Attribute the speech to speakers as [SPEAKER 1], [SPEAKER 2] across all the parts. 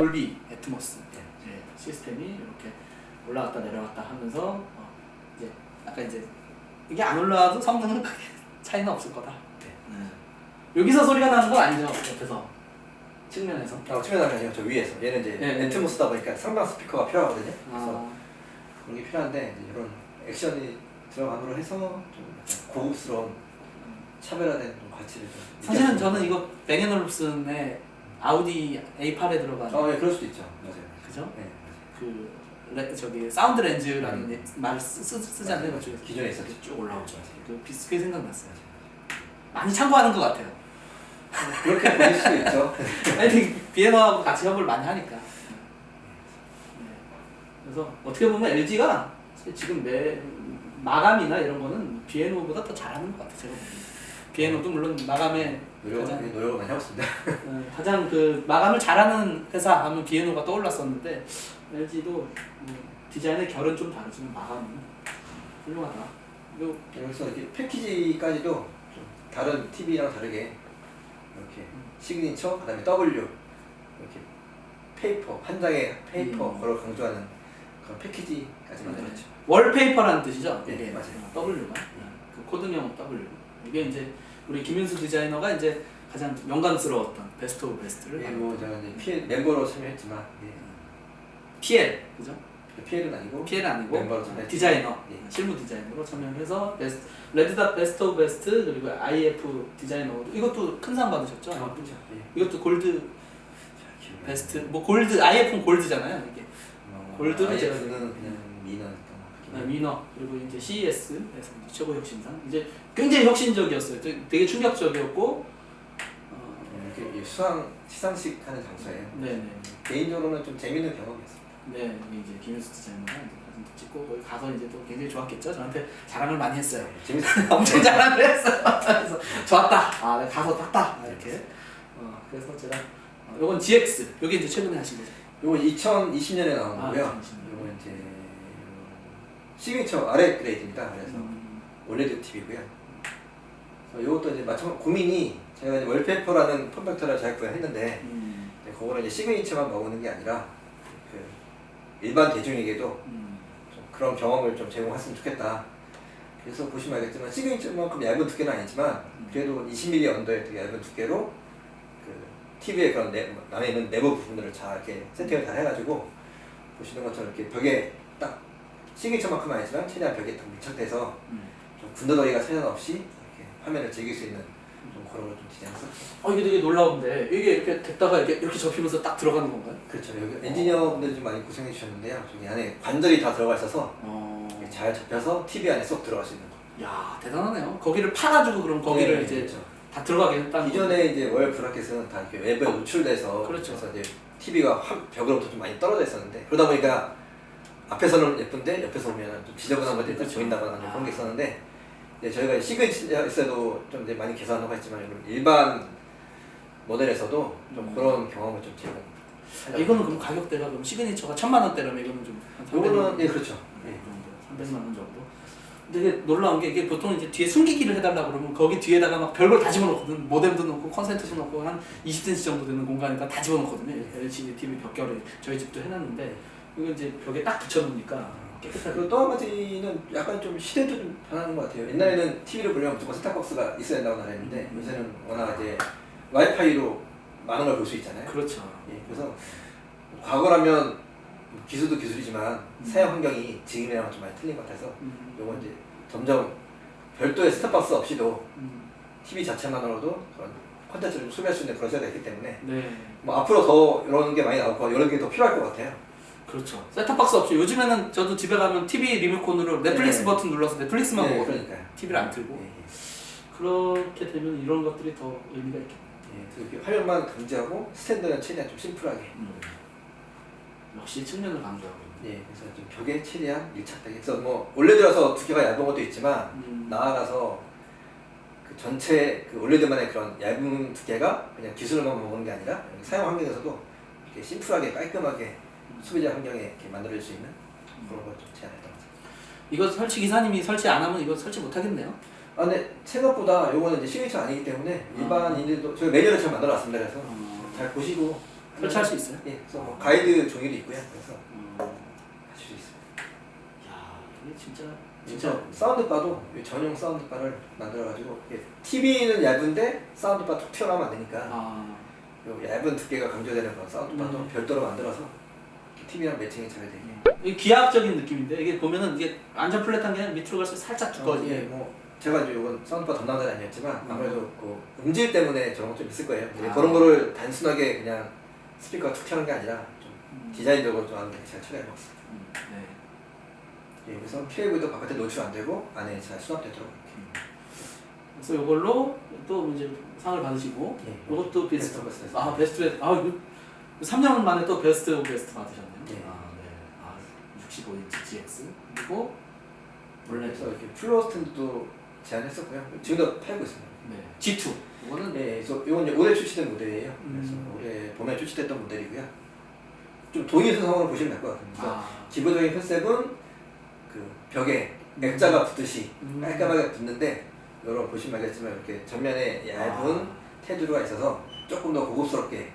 [SPEAKER 1] 돌비 애트모스 시스템이 이렇게 올라갔다 내려갔다 하면서 이제 약간 이제 이게 안 올라와도 성능은 크게 차이는 없을 거다. 여기서 소리가 나는 건 아니죠, 옆에서 측면에서.
[SPEAKER 2] 측면은 아니요, 저 위에서. 얘는 이제 애트모스다 보니까 상당 스피커가 필요하거든요. 그래서 그런 게 필요한데 이제 이런 액션이 들어감으로 해서 좀 고급스러운 차별화된 좀 가치를 좀.
[SPEAKER 1] 사실은 저는 이거 뱅앤올ufsen의 아우디 A8에 들어간.
[SPEAKER 2] 예, 그럴 수도 있죠. 맞아요.
[SPEAKER 1] 그죠?
[SPEAKER 2] 네.
[SPEAKER 1] 저기 사운드 렌즈라는 말을 쓰지 않나요?
[SPEAKER 2] 기존에 있었죠.
[SPEAKER 1] 쭉 올라오죠. 그 비슷하게 생각났어요. 많이 참고하는 것 같아요.
[SPEAKER 2] 그렇게 보일 수도 있죠.
[SPEAKER 1] 아니 비에노하고 같이 협업을 많이 하니까. 그래서 어떻게 보면 LG가 지금 마감이나 이런 거는 비에노보다 더 잘하는 것 같아요. 제가 보기에는. 비에노도 물론 마감에
[SPEAKER 2] 노력을 많이 하고 있습니다.
[SPEAKER 1] 가장 그 마감을 잘하는 회사 하면 비에노가 떠올랐었는데 LG도 디자인의 결은 좀 다르지만 마감은 훌륭하다.
[SPEAKER 2] 그래서 이렇게 패키지까지도 좀 다른 TV랑 다르게 이렇게 시그니처, 그다음에 W 이렇게 페이퍼 한 장의 페이퍼 그걸 강조하는 그런 패키지까지 만들었죠.
[SPEAKER 1] 월페이퍼라는 뜻이죠.
[SPEAKER 2] 네, 맞아요.
[SPEAKER 1] W가 그 코드명 W. 이게 이제 우리 김윤수 디자이너가 이제 가장 영광스러웠던 베스트 오브 베스트를.
[SPEAKER 2] 제가 이제 PL 멤버로 참여했지만.
[SPEAKER 1] PL 그죠?
[SPEAKER 2] PL은 아니고.
[SPEAKER 1] PL은 아니고
[SPEAKER 2] 멤버로 참여.
[SPEAKER 1] 디자이너, 실무 디자이너로 참여해서 레드닷 베스트 오브 베스트 그리고 IF 디자이너 이것도 큰 상 받으셨죠?
[SPEAKER 2] 그렇죠.
[SPEAKER 1] 이것도 골드 베스트 골드 IF는 골드잖아요 이게. 골드를 제가
[SPEAKER 2] IF는 그냥 미너였던
[SPEAKER 1] 미너 그리고 이제 CES에서 최고 혁신상 이제 굉장히 혁신적이었어요. 되게 충격적이었고
[SPEAKER 2] 이렇게 시상식 하는 장소예요.
[SPEAKER 1] 네네.
[SPEAKER 2] 개인적으로는 좀 재밌는 경험이었어요.
[SPEAKER 1] 네, 이제 김윤수 디자이너가 사진도 찍고 거기 가서 이제 또 굉장히 좋았겠죠. 저한테 자랑을 많이 했어요.
[SPEAKER 2] 재밌었어요.
[SPEAKER 1] 엄청 자랑을 했어요. 그래서 좋았다. 내가 가서 탔다. 이렇게. 그래서 제가 요건 GX. 여기 이제 최근에 하신 거죠.
[SPEAKER 2] 요건 2020년에 나온 거고요. 요건 이제 시그니처 아래 그레이드입니다. 그래서 올레드 TV고요. 요것도 이제 고민이 제가 이제 월페이퍼라는 폼팩터를 잘 구현했는데 그거는 이제 시그니처만 먹는 게 아니라 그 일반 대중에게도 좀 그런 경험을 좀 제공했으면 좋겠다. 그래서 보시면 알겠지만 시그니처만큼 얇은 두께는 아니지만 그래도 20mm 언더의 되게 얇은 두께로 그 TV의 그런 남에 있는 내부 부분들을 잘 이렇게 세팅을 잘 해가지고 보시는 것처럼 이렇게 벽에 딱 시그니처만큼은 아니지만 최대한 벽에 딱 밀착돼서 좀 군더더기가 차이는 없이 이렇게 화면을 즐길 수 있는 좀 그런 걸 좀 디자인했었죠.
[SPEAKER 1] 이게 되게 놀라운데 이게 이렇게 됐다가 이렇게 접히면서 딱 들어가는 건가요?
[SPEAKER 2] 그렇죠. 여기 엔지니어분들이 좀 많이 고생해 주셨는데요. 저기 안에 관절이 다 들어가 있어서 잘 접혀서 TV 안에 쏙 들어갈 수 있는 거.
[SPEAKER 1] 야 대단하네요. 거기를 파가지고 그럼 거기를 이제
[SPEAKER 2] 그렇죠.
[SPEAKER 1] 다 들어가게 했다는.
[SPEAKER 2] 기존에 이제 월 브라켓은 다 이렇게 외부에 노출돼서
[SPEAKER 1] 그렇죠.
[SPEAKER 2] 그래서 이제 TV가 벽으로부터 좀 많이 떨어져 있었는데 그러다 보니까 앞에서는 예쁜데 옆에서 보면 좀 지저분한 것들이 딱 보인다거나 그런 게 있었는데 저희가 시그니처에서도 좀 이제 많이 개선하고 했지만 일반 모델에서도 좀 그런 경험을 좀 제공.
[SPEAKER 1] 이거는 그럼 가격대가 그럼 시그니처가 1,000,000원대라면 이거는 좀
[SPEAKER 2] 이거는 그렇죠.
[SPEAKER 1] 300만 원 정도. 근데 이게 놀라운 게 이게 보통 이제 뒤에 숨기기를 해달라 그러면 거기 뒤에다가 막 별걸 다 집어넣거든. 모뎀도 넣고 컨센트도 넣고 한 20cm 정도 되는 공간이니까 다 집어넣거든요. LCD TV 벽결에 저희 집도 해놨는데 이거 이제 벽에 딱 붙여놓으니까 깨끗하게.
[SPEAKER 2] 그리고 또 한 가지는 약간 좀 시대도 좀 변하는 것 같아요. 옛날에는 TV를 보려면 무조건 셋탑박스가 있어야 된다고 나랬는데 요새는 워낙 이제 와이파이로 많은 걸 볼 수 있잖아요.
[SPEAKER 1] 그렇죠.
[SPEAKER 2] 그래서 과거라면 기술도 기술이지만 사용 환경이 지금이랑 좀 많이 틀린 것 같아서 요건 이제 점점 별도의 셋탑박스 없이도 TV 자체만으로도 그런 콘텐츠를 소비할 수 있는 그런 시대가 있기 때문에 뭐 앞으로 더 이런 게 많이 나오고 이런 게 더 필요할 것 같아요.
[SPEAKER 1] 그렇죠. 셋탑박스 없이 요즘에는 저도 집에 가면 TV 리모컨으로 넷플릭스 버튼 눌러서 넷플릭스만 보거든요. TV를 안 틀고. 그렇게 되면 이런 것들이 더 의미가 있겠네요.
[SPEAKER 2] 그렇게 화면만 강조하고 스탠드는 최대한 좀 심플하게.
[SPEAKER 1] 역시 측면을 강조하고 있는.
[SPEAKER 2] 그래서 좀 벽에 최대한 밀착되게. 그래서 뭐 올레드라서 두께가 얇은 것도 있지만 나아가서 그 전체 그 올레드만의 그런 얇은 두께가 그냥 기술만 먹는 게 아니라 사용 환경에서도 이렇게 심플하게 깔끔하게 소비자 환경에 이렇게 만들어질 수 있는 그런 걸 좀 제안했던 것 같아요.
[SPEAKER 1] 이거 설치 기사님이 설치 안 하면 이거 설치 못 하겠네요.
[SPEAKER 2] 근데 생각보다 요거는 이제 시그니처 아니기 때문에 일반인들도 저희 매뉴얼을 잘 만들어놨습니다. 그래서 잘 보시고
[SPEAKER 1] 설치할 수 있어요?
[SPEAKER 2] 예, 그래서 뭐 가이드 종이도 있고요. 그래서 하실 수 있어요.
[SPEAKER 1] 야, 이게 진짜
[SPEAKER 2] 진짜 사운드바도 전용 사운드바를 만들어가지고 TV는 얇은데 사운드바 툭 튀어나오면 안 되니까 요 얇은 두께가 강조되는 그런 사운드바도 별도로 만들어서 TV랑 매칭이 잘 되게.
[SPEAKER 1] 이게 기하학적인 느낌인데 이게 보면은 이게 완전 플랫한 게 아니라 밑으로 갈수록 살짝 두꺼워지게.
[SPEAKER 2] 예, 뭐 제가 이제 이건 사운드바 담당자는 아니었지만 아무래도 그 음질 때문에 저런 거 좀 있을 거예요. 그런 거를 단순하게 그냥 스피커가 툭 튀어나오는 게 아니라 좀 디자인적으로 좀 하는 게 제가 처리해봤어요. 네. 예, 그래서 케이블도 바깥에 노출 안 되고 안에 잘 수납되도록.
[SPEAKER 1] 그래서 이걸로 또 이제 상을 받으시고
[SPEAKER 2] 예.
[SPEAKER 1] 이것도 베스트.
[SPEAKER 2] 베스트.
[SPEAKER 1] 아 베스트. 아 이거 3년 만에 또 베스트 오브 베스트 받으셨네요.
[SPEAKER 2] 예.
[SPEAKER 1] 아 네. 아 65인치 GX 그리고
[SPEAKER 2] 원래 그래서 이렇게 플로어 스탠드도 제안했었고요. 지금도 팔고 있습니다.
[SPEAKER 1] 네. G2. 이거는
[SPEAKER 2] 네, 그래서 이건 이제 올해 출시된 모델이에요. 그래서 올해 봄에 출시됐던 모델이고요. 좀 동일 선상으로 보시면 될 것 같아요. 그래서 기본적인 컨셉은 그 벽에 액자가 붙듯이 깔끔하게 붙는데 여러분 보시면 알겠지만 이렇게 전면에 얇은 테두리가 있어서 조금 더 고급스럽게.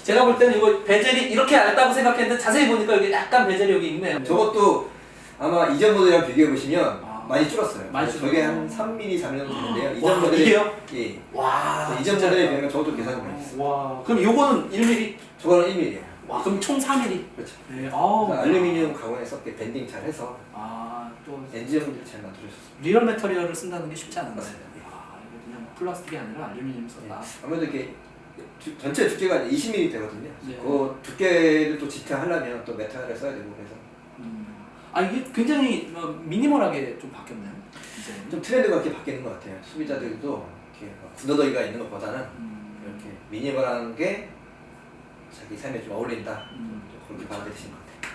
[SPEAKER 1] 제가 볼 때는 이거 베젤이 이렇게 얇다고 생각했는데 자세히 보니까 여기 약간 베젤이 여기 있네요.
[SPEAKER 2] 저것도 아마 이전 모델이랑 비교해 보시면 많이 줄었어요.
[SPEAKER 1] 많이
[SPEAKER 2] 저게 한 3mm 정도 되는데요. 이전 모델이
[SPEAKER 1] 이게요?
[SPEAKER 2] 예.
[SPEAKER 1] 와.
[SPEAKER 2] 이전 모델에 비하면 저것도 계산이 많이 했어요.
[SPEAKER 1] 와. 그럼 요거는 1mm?
[SPEAKER 2] 저거는 1mm예요.
[SPEAKER 1] 와, 그럼 총 4mm.
[SPEAKER 2] 그렇죠.
[SPEAKER 1] 네.
[SPEAKER 2] 알루미늄 가공해서 이렇게 밴딩 잘 해서
[SPEAKER 1] 또
[SPEAKER 2] 엔진을 잘 만들어줬습니다.
[SPEAKER 1] 리얼 메터리얼을 쓴다는 게 쉽지 않은데.
[SPEAKER 2] 맞습니다.
[SPEAKER 1] 아, 이거 그냥 플라스틱이 아니라 알루미늄 썼다.
[SPEAKER 2] 아무래도 이렇게 전체 두께가 20mm 되거든요.
[SPEAKER 1] 네.
[SPEAKER 2] 그 두께를 또 지탱하려면 또 메탈을 써야 되고 그래서
[SPEAKER 1] 아 이게 굉장히 미니멀하게 좀 바뀌었네요. 이제
[SPEAKER 2] 좀 트렌드가 이렇게 바뀌는 것 같아요. 소비자들도 이렇게 군더더기가 있는 것보다는 이렇게 미니멀한 게 자기 삶에 좀 어울린다. 좀 그렇게 받아들이시는 것 같아요.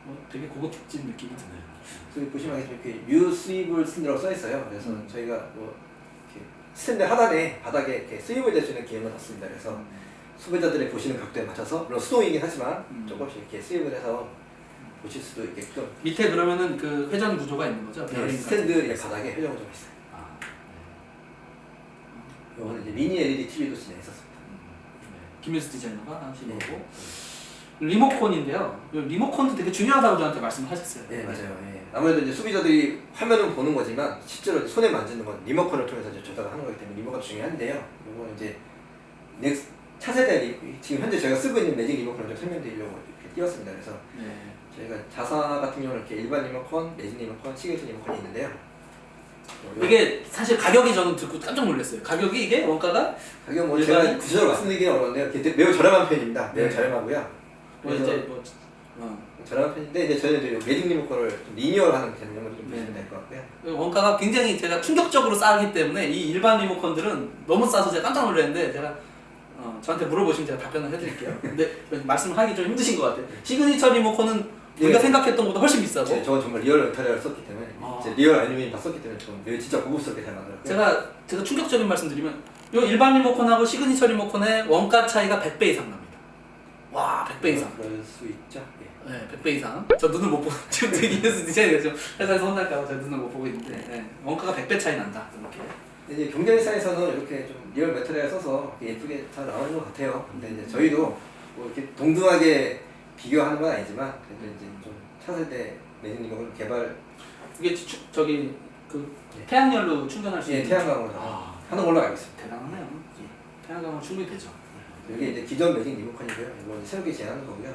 [SPEAKER 1] 뭐 되게 고급진 느낌이 드네요.
[SPEAKER 2] 그래서 보시면 알겠지만 이렇게 뮤 스윕을 쓴다고 써 있어요. 그래서 저희가 뭐 이렇게 스탠드 하단에 바닥에 이렇게 스윕을 댈 수 있는 기능을 넣습니다. 그래서 소비자들이 보시는 각도에 맞춰서 물론 수동이긴 하지만 조금씩 이렇게 스윕을 해서 보실 수도 있게끔.
[SPEAKER 1] 밑에 그러면은 그 회전 구조가 있는 거죠?
[SPEAKER 2] 네, 스탠드 바닥에 회전 구조가 있어요. 이거는 이제 미니 LED TV도 진행했었습니다.
[SPEAKER 1] 김일수 디자이너가 하신 거고 리모컨인데요. 리모컨도 되게 중요하다고 저한테 말씀하셨어요.
[SPEAKER 2] 네, 맞아요. 예. 아무래도 이제 소비자들이 화면은 보는 거지만 실제로 손에 만지는 건 리모컨을 통해서 이제 조작을 하는 거기 때문에 리모컨도 중요한데요. 이거는 이제 넥스 차세대 지금 현재 저희가 쓰고 있는 매직 리모컨을 좀 설명드리려고 이렇게 띄웠습니다. 그래서 저희가 자사 같은 경우는 이렇게 일반 리모컨, 매직 리모컨, 시그니처 리모컨이 있는데요.
[SPEAKER 1] 이게 사실 가격이 저는 듣고 깜짝 놀랐어요. 가격이 이게 원가가
[SPEAKER 2] 가격 뭐 제가 구체적으로 말씀드리기는 어려운데요. 매우 저렴한 편입니다. 매우 저렴하고요.
[SPEAKER 1] 이제
[SPEAKER 2] 저렴한 편인데 이제 저희는 이제 매직 리모컨을 좀 리니어하는 개념으로 좀 보시면 될 것 같고요.
[SPEAKER 1] 원가가 굉장히 제가 충격적으로 싸기 때문에 이 일반 리모컨들은 너무 싸서 제가 깜짝 놀랐는데 제가 저한테 물어보시면 제가 답변을 해드릴게요. 근데 말씀하기 좀 힘드신 것 같아요. 시그니처 리모컨은 우리가 생각했던 것보다 훨씬 비싸고.
[SPEAKER 2] 저건 정말 리얼 메탈을 썼기 때문에 리얼 알루미늄 다 썼기 때문에 좀 진짜 고급스럽게 잘 만들었고요.
[SPEAKER 1] 제가 충격적인 말씀드리면 이 일반 리모컨하고 시그니처 리모컨의 원가 차이가 100배 이상 납니다. 와, 100배 이상.
[SPEAKER 2] 그럴 수 있죠. 예.
[SPEAKER 1] 네, 100배 이상. 저 눈을 못 보고 지금 이에서 디자인이 좀 회사에서 혼날까봐 제 눈을 못 보고 있는데 원가가 100배 차이 난다. 이렇게.
[SPEAKER 2] 이제 경쟁사에서는 이렇게 좀 리얼 메탈을 써서 예쁘게 잘 나오는 것 같아요. 근데 이제 저희도 뭐 이렇게 동등하게 비교하는 건 아니지만 그래도 이제 좀 차세대 매직 리모컨 개발
[SPEAKER 1] 이게 저기 그 태양열로 충전할 수 있는
[SPEAKER 2] 태양광으로 하는 걸로 알고 있습니다.
[SPEAKER 1] 대단하네요. 태양광은 충분히 되죠.
[SPEAKER 2] 이게 이제 기존 매직 리모컨이고요. 이거 이제 새롭게 제안하는 거고요.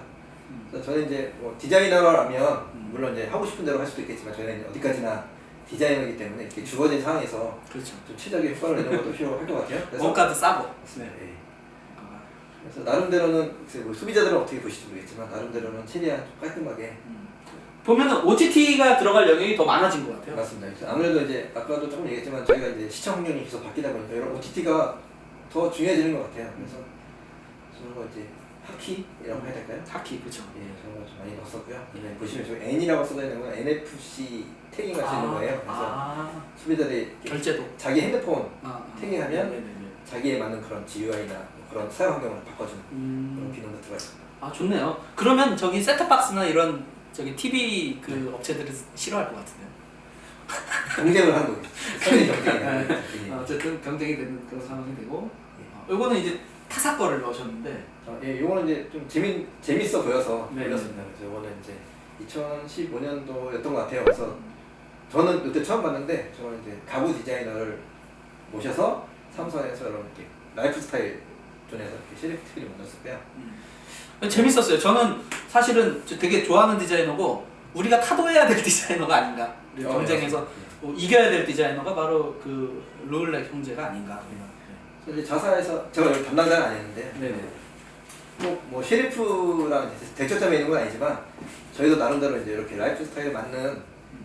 [SPEAKER 2] 그래서 저는 이제 뭐 디자이너라면 물론 이제 하고 싶은 대로 할 수도 있겠지만 저희는 이제 어디까지나 디자이너이기 때문에 이렇게 주어진 상황에서
[SPEAKER 1] 그렇죠.
[SPEAKER 2] 좀 최적의 효과를 내는 것도 필요할 것 같아요. 그래서
[SPEAKER 1] 원가도 싸고.
[SPEAKER 2] 네. 그래서 나름대로는 뭐 소비자들은 어떻게 보실지 모르겠지만 나름대로는 최대한 좀 깔끔하게
[SPEAKER 1] 보면은 OTT가 들어갈 영역이 더 많아진 것 같아요.
[SPEAKER 2] 맞습니다. 아무래도 이제 아까도 조금 얘기했지만 저희가 이제 시청 환경이 계속 바뀌다 보니까 이런 OTT가 더 중요해지는 것 같아요. 그래서 저런 거 이제 하키라고 해야 될까요?
[SPEAKER 1] 하키 그렇죠.
[SPEAKER 2] 예, 저런 거 좀 많이 넣었었고요. 보시면 저기 N이라고 써져 있는 건 NFC 태깅할 수 있는 거예요. 그래서 소비자들이
[SPEAKER 1] 결제도
[SPEAKER 2] 자기 핸드폰 태깅하면
[SPEAKER 1] 네네네.
[SPEAKER 2] 자기에 맞는 그런 GUI나 그런 사용 환경을 바꿔주는 그런 기능도 들어가 있습니다.
[SPEAKER 1] 아 좋네요. 그러면 저기 셋탑박스나 이런 저기 TV 그 업체들이 싫어할 것 같은데요.
[SPEAKER 2] 경쟁을 하는 거죠. 경쟁이
[SPEAKER 1] 어쨌든 경쟁이 되는 그런 상황이 되고. 이거는 이제 타사 거를 넣으셨는데
[SPEAKER 2] 예, 요거는 이제 좀 재밌어 보여서
[SPEAKER 1] 네.
[SPEAKER 2] 올렸습니다. 그래서 이거는 이제 2015년도였던 것 같아요. 그래서 저는 그때 처음 봤는데 저는 이제 가구 디자이너를 모셔서 삼성에서 이렇게 라이프 스타일 존에서 이렇게 셰리프 TV를 만들었고요.
[SPEAKER 1] 재밌었어요. 저는 사실은 되게 좋아하는 디자이너고 우리가 타도해야 될 디자이너가 아닌가. 우리 경쟁에서 이겨야 될 디자이너가 바로 그 르블렉 형제가 아닌가.
[SPEAKER 2] 그래서 이제 자사에서 제가 여기 담당자는 아니었는데
[SPEAKER 1] 네네.
[SPEAKER 2] 뭐 셰리프랑 대척점에 있는 건 아니지만 저희도 나름대로 이제 이렇게 라이프 스타일에 맞는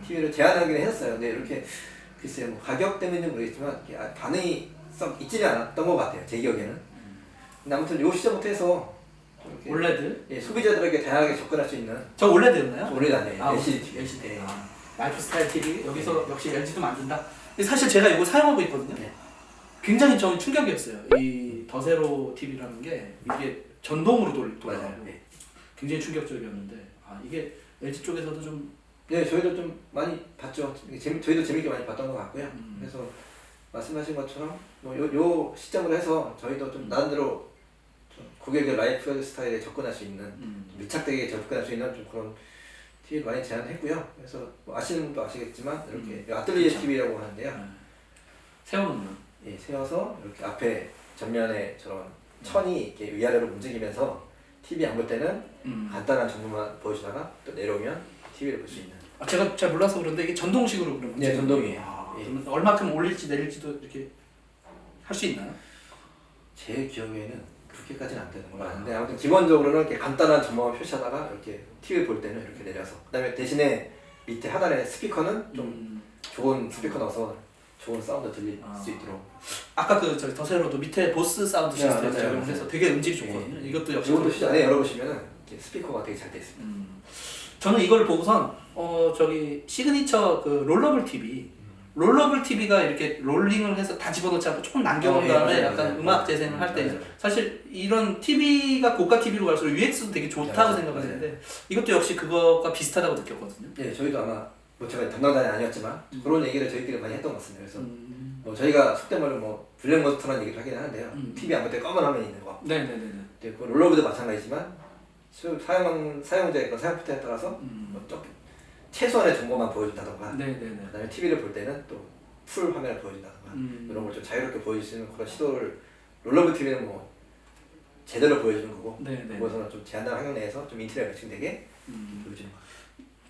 [SPEAKER 2] TV를 제안하기는 했었어요. 근데 이렇게 글쎄요, 뭐 가격 때문인지 모르겠지만 이렇게 반응이 썩 있지는 않았던 것 같아요. 제 기억에는. 근데 아무튼 요 시점부터 해서 좀 이렇게
[SPEAKER 1] 올레드?
[SPEAKER 2] 예, 소비자들에게 다양하게 접근할 수 있는
[SPEAKER 1] 저 올레드였나요?
[SPEAKER 2] 올레드 아니에요.
[SPEAKER 1] 아,
[SPEAKER 2] LCD TV.
[SPEAKER 1] LCD. 라이프 스타일 TV 여기서 역시 LG도 만든다. 근데 사실 제가 이거 사용하고 있거든요.
[SPEAKER 2] 네.
[SPEAKER 1] 굉장히 저는 충격이었어요. 이 더세로 TV라는 게 이게 전동으로 돌아가고
[SPEAKER 2] 맞아요. 네.
[SPEAKER 1] 굉장히 충격적이었는데 이게 LG 쪽에서도 좀
[SPEAKER 2] 네, 저희도 좀 많이 봤죠. 저희도 재밌게 많이 봤던 것 같고요. 그래서 말씀하신 것처럼 요 시점으로 해서 저희도 좀 나름대로 좀 고객의 라이프 스타일에 접근할 수 있는 밀착되게 접근할 수 있는 좀 그런 TV를 많이 제안했고요. 그래서 뭐 아시는 분도 아시겠지만 이렇게 아틀리에
[SPEAKER 1] 그쵸.
[SPEAKER 2] TV라고 하는데요.
[SPEAKER 1] 세워놓는.
[SPEAKER 2] 예, 세워서 이렇게 앞에 전면에 저런 천이 이렇게 위아래로 움직이면서 TV 안 볼 때는 간단한 정보만 보여주다가 또 내려오면 TV를 볼 수 있는.
[SPEAKER 1] 제가 잘 몰라서 그런데 이게 전동식으로 그러면
[SPEAKER 2] 네, 전동이에요. 예.
[SPEAKER 1] 그러면 얼마큼 올릴지 내릴지도 이렇게 할 수 있나요?
[SPEAKER 2] 제 기억에는 그렇게까지는 안 되는 걸로 아는데 아무튼 기본적으로는 이렇게 간단한 전망을 표시하다가 이렇게 TV 볼 때는 이렇게 내려서 그다음에 대신에 밑에 하단에 스피커는 좀 좋은 스피커 넣어서 좋은 사운드 들릴 수 있도록.
[SPEAKER 1] 아까 그 저기 더세로도 밑에 보스 사운드
[SPEAKER 2] 네,
[SPEAKER 1] 시스템
[SPEAKER 2] 맞아요,
[SPEAKER 1] 적용해서
[SPEAKER 2] 맞아요.
[SPEAKER 1] 되게 음질이 좋거든요. 이것도 역시
[SPEAKER 2] 이것도 시장 안에 열어보시면은 이렇게 스피커가 되게 잘 돼 있습니다.
[SPEAKER 1] 저는 이걸 보고선 저기 시그니처 그 롤러블 TV 롤러블 TV가 이렇게 롤링을 해서 다 집어넣지 않고 조금 남겨놓은 다음에
[SPEAKER 2] 맞아요,
[SPEAKER 1] 약간
[SPEAKER 2] 맞아요.
[SPEAKER 1] 음악 재생을 할 때
[SPEAKER 2] 맞아요.
[SPEAKER 1] 사실 이런 TV가 고가 TV로 갈수록 UX도 되게 좋다고
[SPEAKER 2] 맞아요.
[SPEAKER 1] 생각하는데 이것도 역시 그거가 비슷하다고 느꼈거든요.
[SPEAKER 2] 네, 저희도 아마 뭐 제가 담당자는 아니었지만 그런 얘기를 저희끼리 많이 했던 것 같습니다. 그래서 뭐 저희가 속된 말로 뭐 블랙몬스터라는 얘기를 하긴 하는데요. TV 안 볼 때 검은 화면이 있는 거.
[SPEAKER 1] 네네네.
[SPEAKER 2] 네, 그 롤러브도 마찬가지지만 사용자의 그런 사용 패턴에 따라서 뭐 최소한의 정보만 보여준다던가
[SPEAKER 1] 네네네.
[SPEAKER 2] 그다음에 TV를 볼 때는 또 풀 화면을 보여준다던가 이런 걸 좀 자유롭게 보여줄 수 있는 그런 시도를 롤러브 TV는 뭐 제대로 보여주는 거고
[SPEAKER 1] 네네.
[SPEAKER 2] 그것은 좀 제한된 환경 내에서 좀 인테리어 매칭되게 보여주는 거.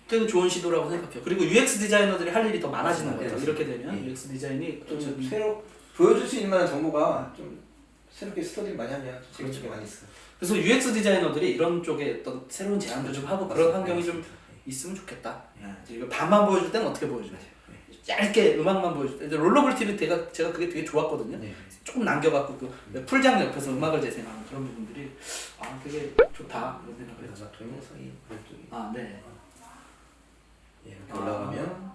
[SPEAKER 1] 되게 좋은 시도라고 생각해요. 그리고 UX 디자이너들이 할 일이 더 많아지는 것 같아요.
[SPEAKER 2] 네,
[SPEAKER 1] 이렇게 되면
[SPEAKER 2] 네.
[SPEAKER 1] UX 디자인이
[SPEAKER 2] 좀 새로 보여줄 수 있는 만한 정보가 좀 새롭게 스터디를 많이 하면 재밌는 게 많이 있어요.
[SPEAKER 1] 그래서 UX 디자이너들이 이런 쪽에 어떤 새로운 제안도 좀 하고 그런 환경이 좀 있으면 좋겠다. 이거 반만 보여줄 때는 어떻게 보여주나요? 짧게 음악만 보여줄 때 이제 롤러블 TV 제가 그게 되게 좋았거든요.
[SPEAKER 2] 네.
[SPEAKER 1] 조금 남겨갖고 그 풀장 옆에서 음악을 재생하는 그런 부분들이 되게 좋다 그런 생각을 했죠.
[SPEAKER 2] 그래서 동영상이 오른쪽이
[SPEAKER 1] 네.
[SPEAKER 2] 예, 이렇게 올라가면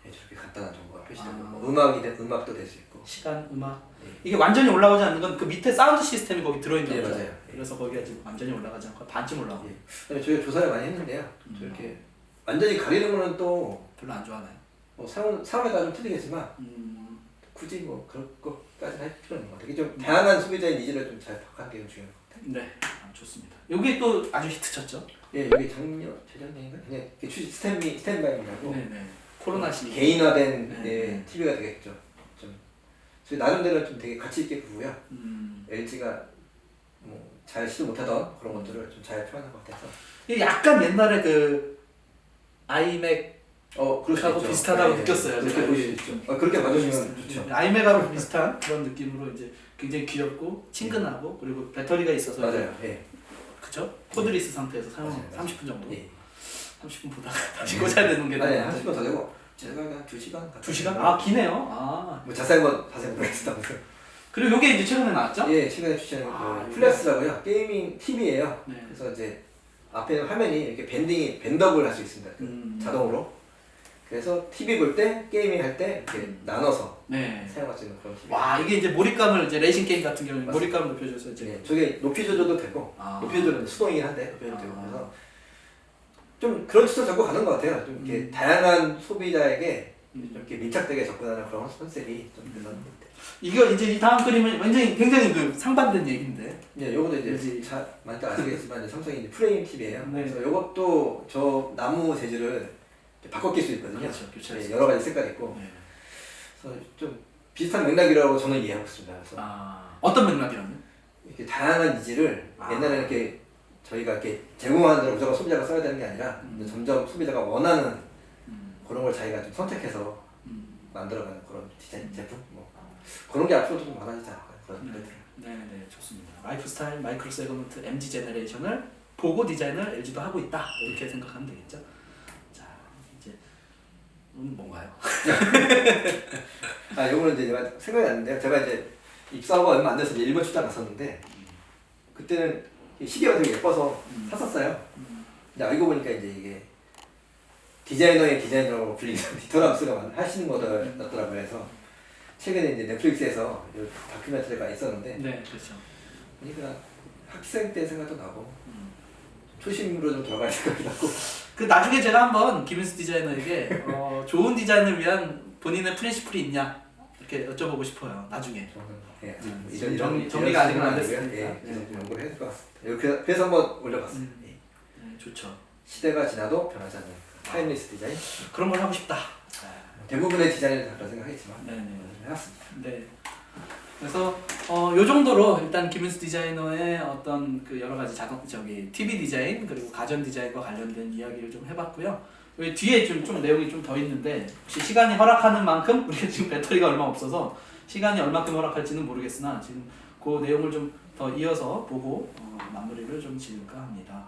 [SPEAKER 2] 예, 저렇게 간단한 정보가 표시되고 뭐 음악도 될 수 있고
[SPEAKER 1] 시간, 음악
[SPEAKER 2] 예.
[SPEAKER 1] 이게 완전히 올라오지 않는 건 그 밑에 사운드 시스템이 거기 들어있는
[SPEAKER 2] 네,
[SPEAKER 1] 거죠.
[SPEAKER 2] 맞아요.
[SPEAKER 1] 그래서 거기가 지금 완전히 올라가지 않고 반쯤 올라오고
[SPEAKER 2] 예. 그다음에 저희가 조사를 많이 했는데요. 저렇게 완전히 가리는 거는 또
[SPEAKER 1] 별로 안 좋아하나요?
[SPEAKER 2] 뭐 사람에 따라 좀 틀리겠지만 굳이 뭐 그런 것까지 할 필요는 없는 것 같아요. 좀 다양한 소비자의 니즈를 좀 잘 파악하는 게 좀 중요한 것 같아요.
[SPEAKER 1] 네, 좋습니다. 여기 또 아주 히트쳤죠?
[SPEAKER 2] 예, 여기 재작년인가? 그냥 스탠바이라고
[SPEAKER 1] 네네. 코로나 시기.
[SPEAKER 2] 개인화된
[SPEAKER 1] 네.
[SPEAKER 2] TV가 되겠죠. 좀 저희 나름대로 좀 되게 가치 있게 보고요. LG가 뭐 잘 시도 못하던 그런 것들을 좀 잘 표현한 것 같아서.
[SPEAKER 1] 이게 약간 옛날에 그 아이맥
[SPEAKER 2] 그렇죠.
[SPEAKER 1] 비슷하다고 느꼈어요.
[SPEAKER 2] 그렇게
[SPEAKER 1] 제가.
[SPEAKER 2] 보실 수 있죠. 그렇게 봐주시면 좋죠.
[SPEAKER 1] 아이맥하고 비슷한 그런 느낌으로 이제 굉장히 귀엽고 친근하고 그리고 배터리가 있어서
[SPEAKER 2] 맞아요. 예.
[SPEAKER 1] 그쵸? 코드리스 상태에서 사용
[SPEAKER 2] 맞아요.
[SPEAKER 1] 30분 정도.
[SPEAKER 2] 예.
[SPEAKER 1] 30분 보다가 다시 꽂아야 되는 게
[SPEAKER 2] 아니,
[SPEAKER 1] 나은데.
[SPEAKER 2] 한 10분 더 되고 제가 한 2시간.
[SPEAKER 1] 2시간? 기네요.
[SPEAKER 2] 뭐 자세한 모르겠다면서요.
[SPEAKER 1] 그리고 이게 이제 최근에 나왔죠?
[SPEAKER 2] 예, 최근에 출시한
[SPEAKER 1] 이게-
[SPEAKER 2] 플렉스라고요. 게이밍 TV예요.
[SPEAKER 1] 네.
[SPEAKER 2] 그래서 이제 앞에 있는 화면이 이렇게 밴덕을 할 수 있습니다. 자동으로. 그래서 TV 볼 때, 게이밍 할 때 이렇게 나눠서
[SPEAKER 1] 네.
[SPEAKER 2] 사용할 수 있는 그런 TV.
[SPEAKER 1] 와, 이게 이제 몰입감을 이제 레이싱 게임 같은 경우는
[SPEAKER 2] 맞습니다.
[SPEAKER 1] 몰입감을 높여줘서 이제
[SPEAKER 2] 네, 저게 높이 조절도 되고 높이 조절은 수동이긴 한데 높이 조절도 되고
[SPEAKER 1] 아.
[SPEAKER 2] 그래서 좀 그런 시도 잡고 가는 것 같아요. 좀 이렇게 다양한 소비자에게 이렇게 밀착되게 접근하는 그런 컨셉이 좀 있는 것 같아요.
[SPEAKER 1] 이거 이제 이 다음 그림은 굉장히 그 상반된 얘기인데.
[SPEAKER 2] 네, 요것도 이제 많이 아시겠지만 이제 삼성이 이제 프레임 TV예요.
[SPEAKER 1] 네.
[SPEAKER 2] 그래서 요것도 저 나무 재질을 바꿔 낄 수 있거든요.
[SPEAKER 1] 그렇죠, 교체할 수
[SPEAKER 2] 네, 여러 가지 색깔 있고.
[SPEAKER 1] 네.
[SPEAKER 2] 그래서 좀 비슷한 맥락이라고 저는 이해하고 있습니다. 그래서
[SPEAKER 1] 어떤 맥락이라면?
[SPEAKER 2] 이렇게 다양한 니즈를 옛날에는 이렇게 저희가 이렇게 제공하는 대로 무조건 소비자가 써야 되는 게 아니라 이제 점점 소비자가 원하는 그런 걸 자기가 좀 선택해서 만들어가는 그런 디자인 제품 뭐 그런 게 앞으로도 좀 많아지지 않을까요? 그런 것들.
[SPEAKER 1] 네, 좋습니다. 라이프 스타일 마이크로 세그먼트 MZ 제너레이션을 보고 디자인을 LG도 하고 있다 이렇게 생각하면 되겠죠. 자 이제 뭔가요?
[SPEAKER 2] 요거는 이제 제가 생각이 났는데요. 제가 이제 입사하고 얼마 안 돼서 이제 일본 출장 갔었는데 그때는 시계가 되게 예뻐서 샀었어요. 근데 알고 보니까 이제 이게 디자이너의 디자이너라고 불리는 디터람스가 하시는 거더라고요. 그래서 최근에 이제 넷플릭스에서 다큐멘터리가 있었는데
[SPEAKER 1] 네, 그렇죠.
[SPEAKER 2] 그러니까 학생 때 생각도 나고 초심으로 좀 돌아갈 생각이 나고
[SPEAKER 1] 그 나중에 제가 한번 김인수 디자이너에게 좋은 디자인을 위한 본인의 프린시플이 있냐 이렇게 여쭤보고 싶어요. 나중에.
[SPEAKER 2] 저는
[SPEAKER 1] 정리가 아직은 안 됐으니까.
[SPEAKER 2] 계속 연구를 해야 될 것 같습니다. 그래서 한번 올려봤습니다.
[SPEAKER 1] 네, 좋죠.
[SPEAKER 2] 시대가 지나도 변하지 않는 타임리스 디자인.
[SPEAKER 1] 그런 걸 하고 싶다.
[SPEAKER 2] 대부분의 디자인을 다 그런 생각했지만
[SPEAKER 1] 네네.
[SPEAKER 2] 해왔습니다.
[SPEAKER 1] 네. 그래서 요 정도로 일단 김인수 디자이너의 어떤 그 여러 가지 TV 디자인 그리고 가전 디자인과 관련된 이야기를 좀 해봤고요. 여기 뒤에 좀 내용이 좀 더 있는데 혹시 시간이 허락하는 만큼 우리가 지금 배터리가 얼마 없어서 시간이 얼마큼 허락할지는 모르겠으나 지금 그 내용을 좀 더 이어서 보고 마무리를 좀 지을까 합니다.